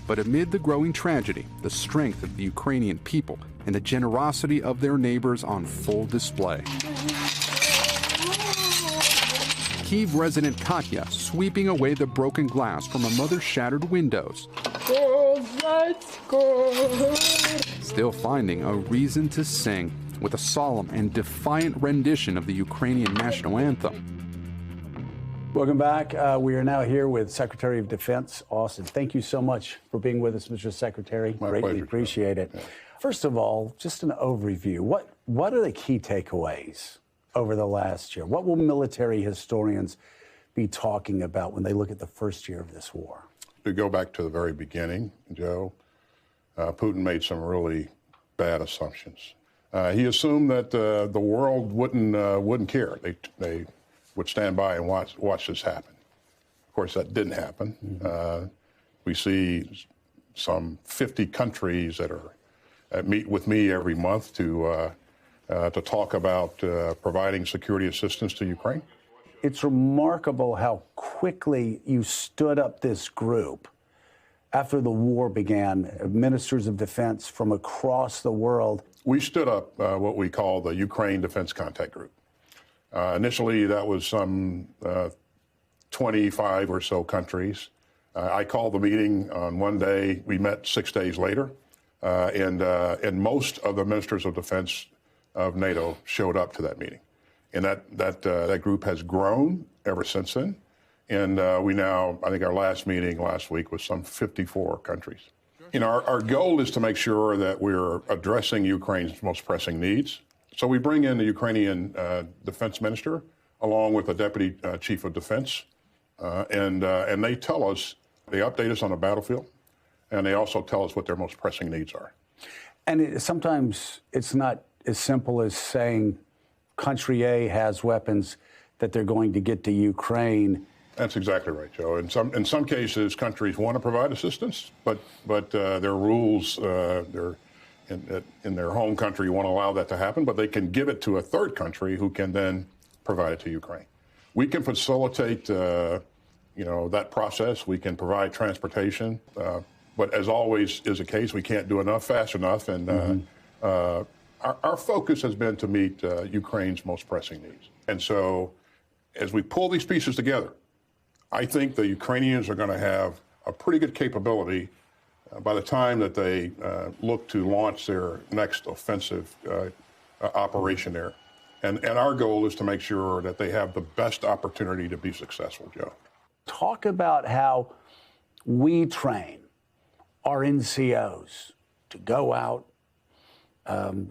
But amid the growing tragedy, the strength of the Ukrainian people and the generosity of their neighbors on full display. Kyiv resident Katya sweeping away the broken glass from her mother's shattered windows. Still finding a reason to sing with a solemn and defiant rendition of the Ukrainian national anthem. Welcome back. We are now here with Secretary of Defense Austin. Thank you so much for being with us, Mr. Secretary. My Greatly pleasure, appreciate it. Yeah. First of all, just an overview. What are the key takeaways over the last year? What will military historians be talking about when they look at the first year of this war? To go back to the very beginning, Joe, Putin made some really bad assumptions. He assumed that the world wouldn't care. They would stand by and watch this happen. Of course, that didn't happen. Mm-hmm. We see some 50 countries that meet with me every month to talk about providing security assistance to Ukraine. It's remarkable how quickly you stood up this group after the war began, ministers of defense from across the world. We stood up what we call the Ukraine Defense Contact Group. Initially, that was some 25 or so countries. I called the meeting on one day. We met 6 days later, and most of the ministers of defense of NATO showed up to that meeting. And that group has grown ever since then. And we now, I think our last meeting last week was some 54 countries. You know, our goal is to make sure that we're addressing Ukraine's most pressing needs. So we bring in the Ukrainian defense minister along with the deputy chief of defense. And they tell us, they update us on the battlefield, and they also tell us what their most pressing needs are. And sometimes it's not as simple as saying country A has weapons that they're going to get to Ukraine. That's exactly right, Joe. In some cases, countries want to provide assistance, but their rules, in their home country won't allow that to happen. But they can give it to a third country who can then provide it to Ukraine. We can facilitate, that process. We can provide transportation, but as always is the case, we can't do enough fast enough. And our focus has been to meet Ukraine's most pressing needs. And so, as we pull these pieces together, I think the Ukrainians are going to have a pretty good capability by the time that they look to launch their next offensive operation there. And our goal is to make sure that they have the best opportunity to be successful, Joe. Talk about how we train our NCOs to go out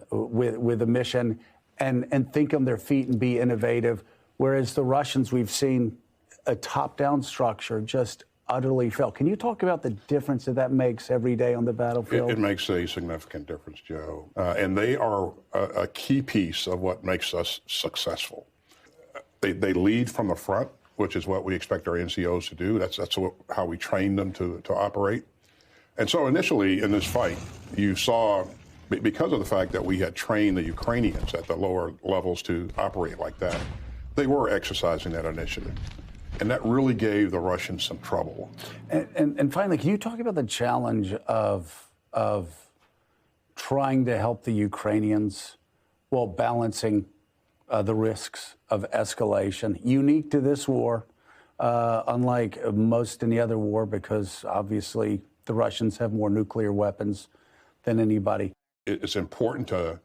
with a mission and think on their feet and be innovative, whereas the Russians, we've seen a top-down structure just utterly fail. Can you talk about the difference that makes every day on the battlefield? It makes a significant difference, Joe. And they are a key piece of what makes us successful. They lead from the front, which is what we expect our NCOs to do. That's how we train them to operate. And so initially in this fight, you saw, because of the fact that we had trained the Ukrainians at the lower levels to operate like that, they were exercising that initiative. And that really gave the Russians some trouble. And finally, can you talk about the challenge of trying to help the Ukrainians while balancing the risks of escalation, unique to this war, unlike most any other war, because obviously the Russians have more nuclear weapons than anybody? It's important to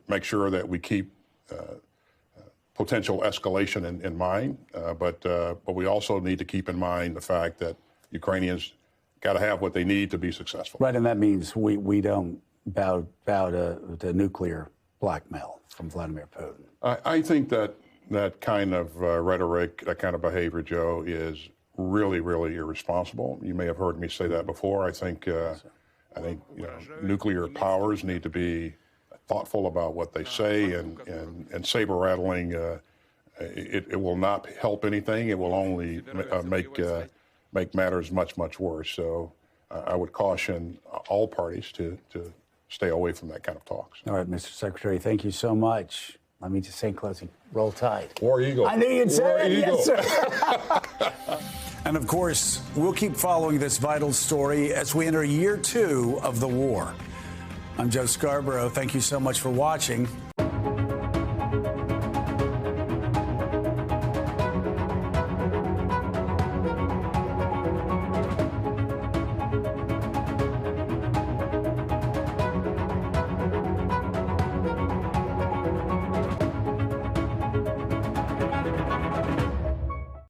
make sure that we keep potential escalation in mind, but we also need to keep in mind the fact that Ukrainians got to have what they need to be successful. Right, and that means we don't bow to nuclear blackmail from Vladimir Putin. I think that kind of rhetoric, that kind of behavior, Joe, is really, really irresponsible. You may have heard me say that before. I think nuclear powers need to be thoughtful about what they say, and saber rattling, it will not help anything. It will only make matters much, much worse. So I would caution all parties to stay away from that kind of talks. All right, Mr. Secretary, thank you so much. Let me just say in closing, roll tide. War Eagle. I knew you'd say it. Yes, sir. And of course, we'll keep following this vital story as we enter year 2 of the war. I'm Joe Scarborough. Thank you so much for watching.